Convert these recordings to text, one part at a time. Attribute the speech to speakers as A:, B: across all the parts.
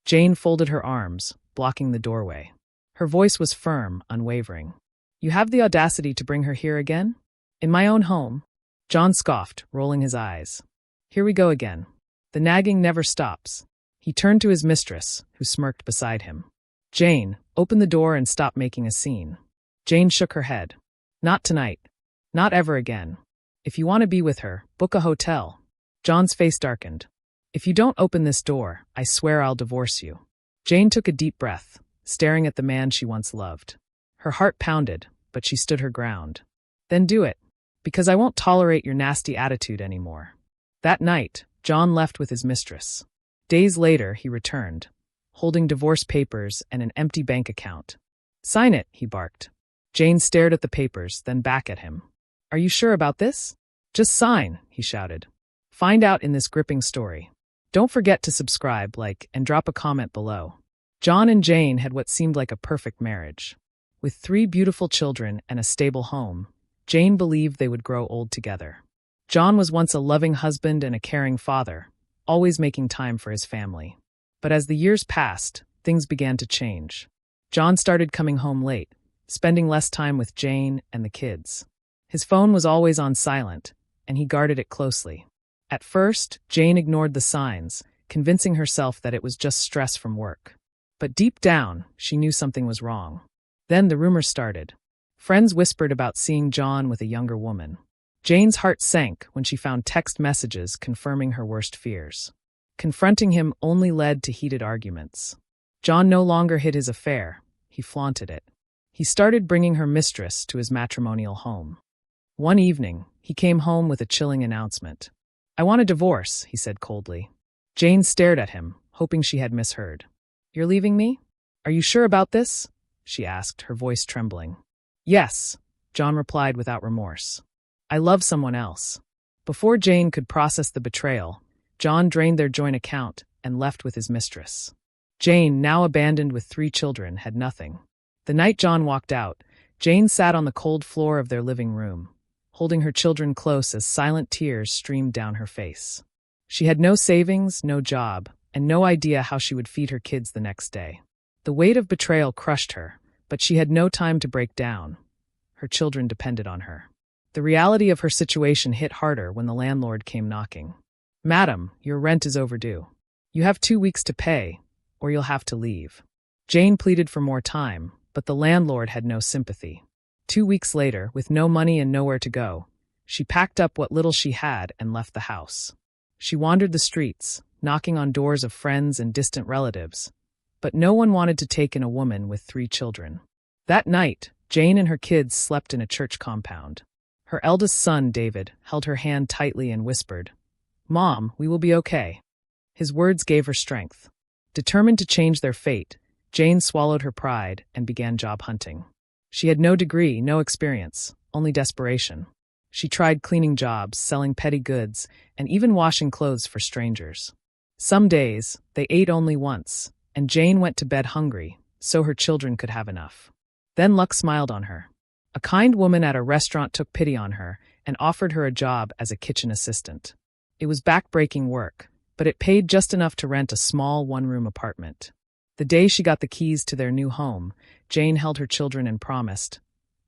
A: Jane folded her arms, blocking the doorway. Her voice was firm, unwavering. "You have the audacity to bring her here again? In my own home?" John scoffed, rolling his eyes. "Here we go again. The nagging never stops." He turned to his mistress, who smirked beside him. "Jane, open the door and stop making a scene." Jane shook her head. "Not tonight. Not ever again. If you want to be with her, book a hotel." John's face darkened. "If you don't open this door, I swear I'll divorce you." Jane took a deep breath, staring at the man she once loved. Her heart pounded, but she stood her ground. "Then do it, because I won't tolerate your nasty attitude anymore." That night, John left with his mistress. Days later, he returned, holding divorce papers and an empty bank account. "Sign it," he barked. Jane stared at the papers, then back at him. "Are you sure about this?" "Just sign," he shouted. Find out in this gripping story. Don't forget to subscribe, like, and drop a comment below. John and Jane had what seemed like a perfect marriage. With 3 beautiful children and a stable home, Jane believed they would grow old together. John was once a loving husband and a caring father, always making time for his family. But as the years passed, things began to change. John started coming home late, spending less time with Jane and the kids. His phone was always on silent, and he guarded it closely. At first, Jane ignored the signs, convincing herself that it was just stress from work. But deep down, she knew something was wrong. Then the rumors started. Friends whispered about seeing John with a younger woman. Jane's heart sank when she found text messages confirming her worst fears. Confronting him only led to heated arguments. John no longer hid his affair, he flaunted it. He started bringing her mistress to his matrimonial home. One evening, he came home with a chilling announcement. "I want a divorce," he said coldly. Jane stared at him, hoping she had misheard. "You're leaving me? Are you sure about this?" she asked, her voice trembling. "Yes," John replied without remorse. "I love someone else." Before Jane could process the betrayal, John drained their joint account and left with his mistress. Jane, now abandoned with 3 children, had nothing. The night John walked out, Jane sat on the cold floor of their living room, holding her children close as silent tears streamed down her face. She had no savings, no job, and no idea how she would feed her kids the next day. The weight of betrayal crushed her, but she had no time to break down. Her children depended on her. The reality of her situation hit harder when the landlord came knocking. "Madam, your rent is overdue. You have 2 weeks to pay, or you'll have to leave." Jane pleaded for more time, but the landlord had no sympathy. 2 weeks later, with no money and nowhere to go, she packed up what little she had and left the house. She wandered the streets, knocking on doors of friends and distant relatives, but no one wanted to take in a woman with 3 children. That night, Jane and her kids slept in a church compound. Her eldest son, David, held her hand tightly and whispered, "Mom, we will be okay." His words gave her strength. Determined to change their fate, Jane swallowed her pride and began job hunting. She had no degree, no experience, only desperation. She tried cleaning jobs, selling petty goods, and even washing clothes for strangers. Some days, they ate only once, and Jane went to bed hungry, so her children could have enough. Then luck smiled on her. A kind woman at a restaurant took pity on her and offered her a job as a kitchen assistant. It was back-breaking work, but it paid just enough to rent a small 1-room apartment. The day she got the keys to their new home, Jane held her children and promised,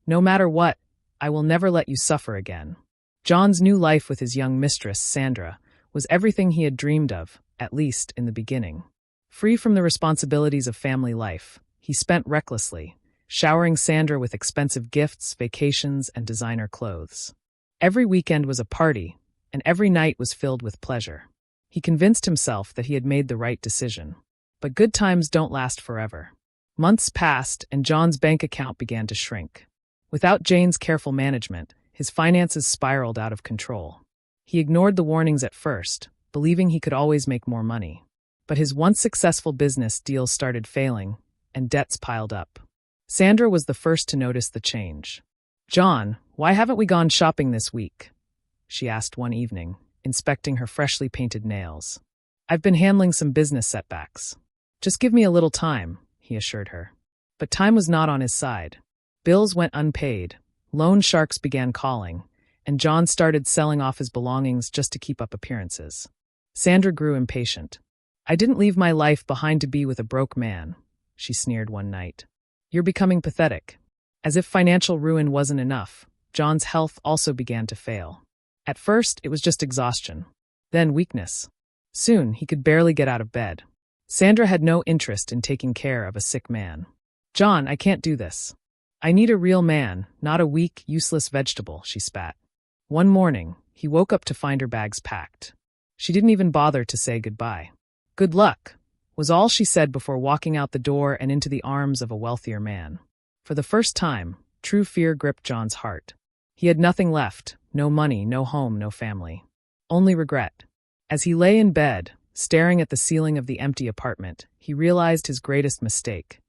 A: "No matter what, I will never let you suffer again." John's new life with his young mistress, Sandra, was everything he had dreamed of, at least in the beginning. Free from the responsibilities of family life, he spent recklessly, showering Sandra with expensive gifts, vacations, and designer clothes. Every weekend was a party, and every night was filled with pleasure. He convinced himself that he had made the right decision. But good times don't last forever. Months passed, and John's bank account began to shrink. Without Jane's careful management, his finances spiraled out of control. He ignored the warnings at first, believing he could always make more money. But his once successful business deals started failing, and debts piled up. Sandra was the first to notice the change. "John, why haven't we gone shopping this week?" she asked one evening, inspecting her freshly painted nails. "I've been handling some business setbacks. Just give me a little time," he assured her. But time was not on his side. Bills went unpaid, loan sharks began calling, and John started selling off his belongings just to keep up appearances. Sandra grew impatient. I didn't leave my life behind to be with a broke man, she sneered one night. You're becoming pathetic. As if financial ruin wasn't enough, John's health also began to fail. At first, it was just exhaustion. Then weakness. Soon, he could barely get out of bed. Sandra had no interest in taking care of a sick man. John, I can't do this. I need a real man, not a weak, useless vegetable, she spat. One morning, he woke up to find her bags packed. She didn't even bother to say goodbye. Good luck, was all she said before walking out the door and into the arms of a wealthier man. For the first time, true fear gripped John's heart. He had nothing left, no money, no home, no family. Only regret. As he lay in bed, staring at the ceiling of the empty apartment, he realized his greatest mistake.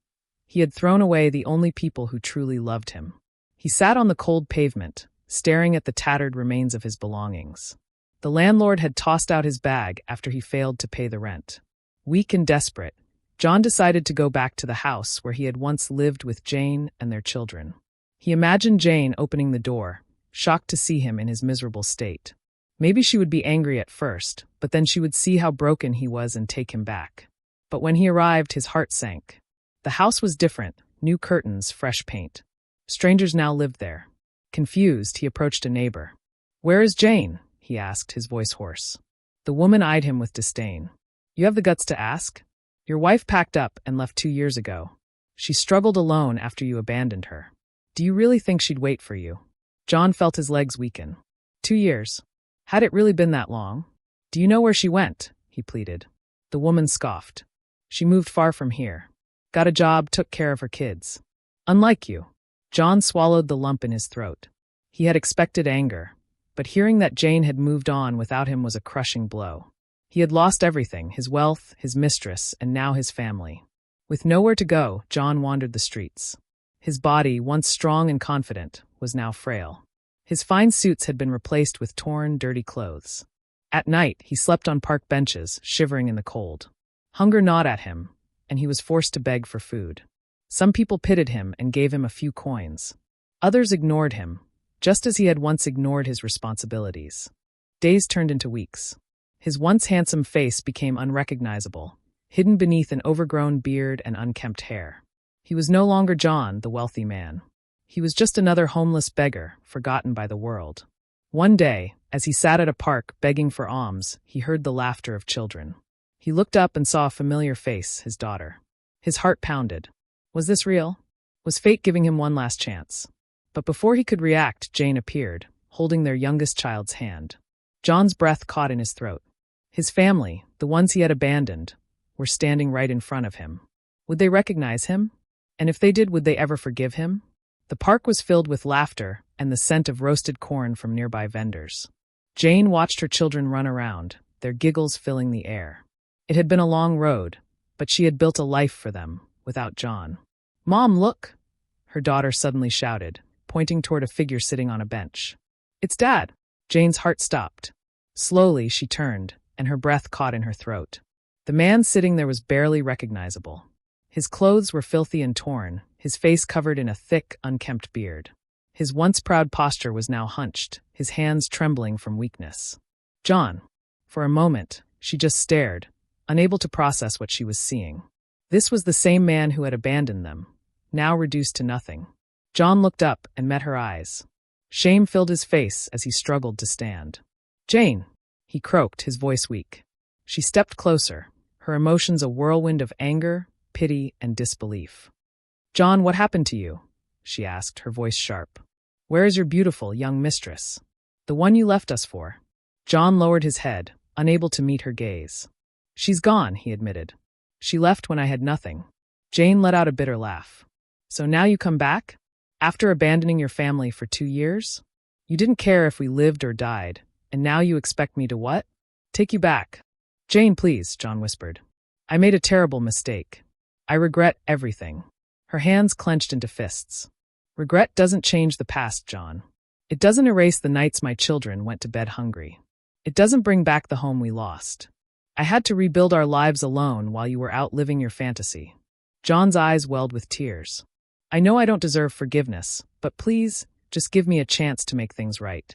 A: He had thrown away the only people who truly loved him. He sat on the cold pavement, staring at the tattered remains of his belongings. The landlord had tossed out his bag after he failed to pay the rent. Weak and desperate, John decided to go back to the house where he had once lived with Jane and their children. He imagined Jane opening the door, shocked to see him in his miserable state. Maybe she would be angry at first, but then she would see how broken he was and take him back. But when he arrived, his heart sank. The house was different, new curtains, fresh paint. Strangers now lived there. Confused, he approached a neighbor. "Where is Jane?" he asked, his voice hoarse. The woman eyed him with disdain. "You have the guts to ask? Your wife packed up and left 2 years ago. She struggled alone after you abandoned her. Do you really think she'd wait for you?" John felt his legs weaken. 2 years. Had it really been that long? "Do you know where she went?" he pleaded. The woman scoffed. "She moved far from here. Got a job, took care of her kids. Unlike you." John swallowed the lump in his throat. He had expected anger, but hearing that Jane had moved on without him was a crushing blow. He had lost everything, his wealth, his mistress, and now his family. With nowhere to go, John wandered the streets. His body, once strong and confident, was now frail. His fine suits had been replaced with torn, dirty clothes. At night, he slept on park benches, shivering in the cold. Hunger gnawed at him, and he was forced to beg for food. Some people pitied him and gave him a few coins. Others ignored him, just as he had once ignored his responsibilities. Days turned into weeks. His once handsome face became unrecognizable, hidden beneath an overgrown beard and unkempt hair. He was no longer John, the wealthy man. He was just another homeless beggar, forgotten by the world. One day, as he sat at a park begging for alms, he heard the laughter of children. He looked up and saw a familiar face, his daughter. His heart pounded. Was this real? Was fate giving him one last chance? But before he could react, Jane appeared, holding their youngest child's hand. John's breath caught in his throat. His family, the ones he had abandoned, were standing right in front of him. Would they recognize him? And if they did, would they ever forgive him? The park was filled with laughter and the scent of roasted corn from nearby vendors. Jane watched her children run around, their giggles filling the air. It had been a long road, but she had built a life for them, without John. "Mom, look!" her daughter suddenly shouted, pointing toward a figure sitting on a bench. "It's Dad!" Jane's heart stopped. Slowly, she turned, and her breath caught in her throat. The man sitting there was barely recognizable. His clothes were filthy and torn, his face covered in a thick, unkempt beard. His once proud posture was now hunched, his hands trembling from weakness. "John." For a moment, she just stared, unable to process what she was seeing. This was the same man who had abandoned them, now reduced to nothing. John looked up and met her eyes. Shame filled his face as he struggled to stand. "Jane," he croaked, his voice weak. She stepped closer, her emotions a whirlwind of anger, pity, and disbelief. "John, what happened to you?" she asked, her voice sharp. "Where is your beautiful young mistress? The one you left us for?" John lowered his head, unable to meet her gaze. "She's gone," he admitted. "She left when I had nothing." Jane let out a bitter laugh. "So now you come back? After abandoning your family for 2 years? You didn't care if we lived or died, and now you expect me to what? Take you back." "Jane, please," John whispered. "I made a terrible mistake. I regret everything." Her hands clenched into fists. "Regret doesn't change the past, John. It doesn't erase the nights my children went to bed hungry. It doesn't bring back the home we lost. I had to rebuild our lives alone while you were out living your fantasy." John's eyes welled with tears. "I know I don't deserve forgiveness, but please, just give me a chance to make things right."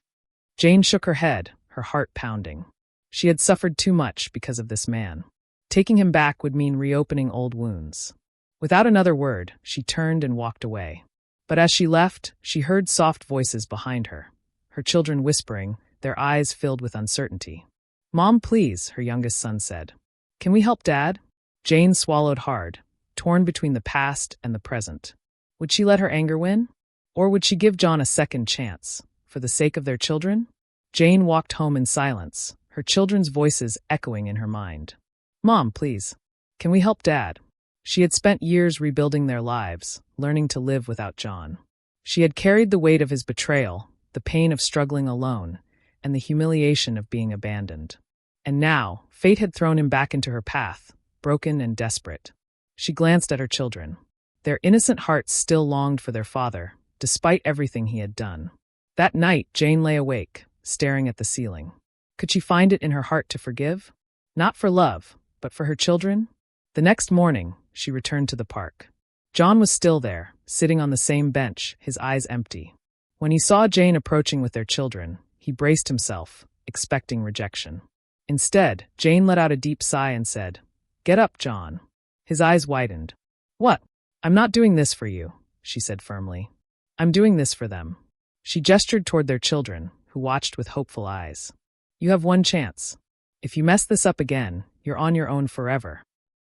A: Jane shook her head, her heart pounding. She had suffered too much because of this man. Taking him back would mean reopening old wounds. Without another word, she turned and walked away. But as she left, she heard soft voices behind her, her children whispering, their eyes filled with uncertainty. "Mom, please," her youngest son said. "Can we help Dad?" Jane swallowed hard, torn between the past and the present. Would she let her anger win? Or would she give John a second chance, for the sake of their children? Jane walked home in silence, her children's voices echoing in her mind. "Mom, please. Can we help Dad?" She had spent years rebuilding their lives, learning to live without John. She had carried the weight of his betrayal, the pain of struggling alone, and the humiliation of being abandoned. And now, fate had thrown him back into her path, broken and desperate. She glanced at her children. Their innocent hearts still longed for their father, despite everything he had done. That night, Jane lay awake, staring at the ceiling. Could she find it in her heart to forgive? Not for love, but for her children? The next morning, she returned to the park. John was still there, sitting on the same bench, his eyes empty. When he saw Jane approaching with their children, he braced himself, expecting rejection. Instead, Jane let out a deep sigh and said, "Get up, John." His eyes widened. "What? I'm not doing this for you," she said firmly. "I'm doing this for them." She gestured toward their children, who watched with hopeful eyes. "You have one chance. If you mess this up again, you're on your own forever."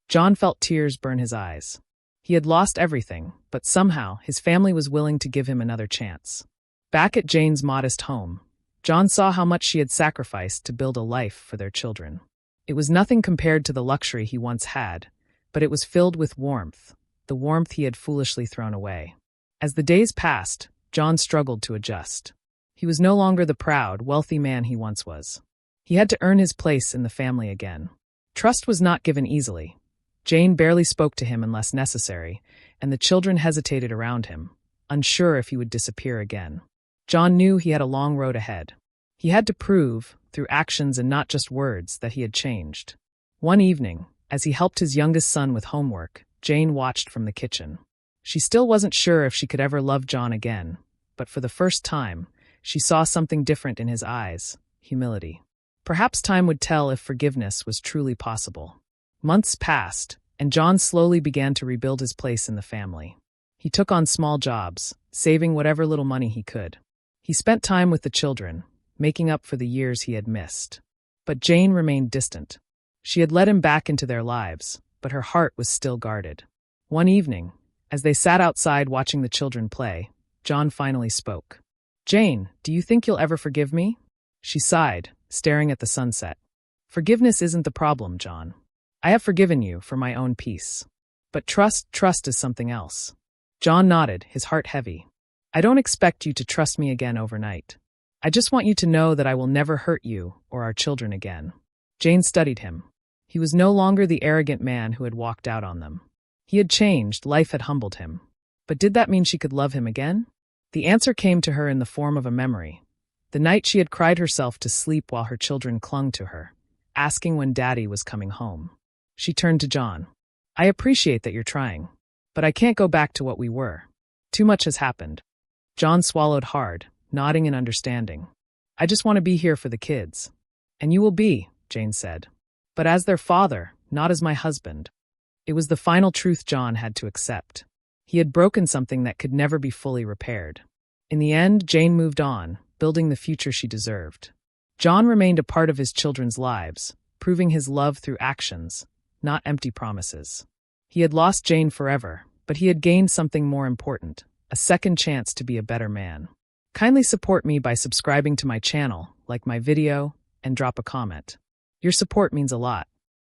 A: John felt tears burn his eyes. He had lost everything, but somehow his family was willing to give him another chance. Back at Jane's modest home, John saw how much she had sacrificed to build a life for their children. It was nothing compared to the luxury he once had, but it was filled with warmth, the warmth he had foolishly thrown away. As the days passed, John struggled to adjust. He was no longer the proud, wealthy man he once was. He had to earn his place in the family again. Trust was not given easily. Jane barely spoke to him unless necessary, and the children hesitated around him, unsure if he would disappear again. John knew he had a long road ahead. He had to prove, through actions and not just words, that he had changed. One evening, as he helped his youngest son with homework, Jane watched from the kitchen. She still wasn't sure if she could ever love John again, but for the first time, she saw something different in his eyes: humility. Perhaps time would tell if forgiveness was truly possible. Months passed, and John slowly began to rebuild his place in the family. He took on small jobs, saving whatever little money he could. He spent time with the children, making up for the years he had missed. But Jane remained distant. She had let him back into their lives, but her heart was still guarded. One evening, as they sat outside watching the children play, John finally spoke. "Jane, do you think you'll ever forgive me?" She sighed, staring at the sunset. "Forgiveness isn't the problem, John. I have forgiven you for my own peace. But trust is something else." John nodded, his heart heavy. "I don't expect you to trust me again overnight. I just want you to know that I will never hurt you or our children again." Jane studied him. He was no longer the arrogant man who had walked out on them. He had changed, life had humbled him. But did that mean she could love him again? The answer came to her in the form of a memory. The night she had cried herself to sleep while her children clung to her, asking when Daddy was coming home. She turned to John. "I appreciate that you're trying, but I can't go back to what we were. Too much has happened." John swallowed hard, nodding in understanding. "I just want to be here for the kids." "And you will be," Jane said. "But as their father, not as my husband." It was the final truth John had to accept. He had broken something that could never be fully repaired. In the end, Jane moved on, building the future she deserved. John remained a part of his children's lives, proving his love through actions, not empty promises. He had lost Jane forever, but he had gained something more important: a second chance to be a better man. Kindly support me by subscribing to my channel, like my video, and drop a comment. Your support means a lot.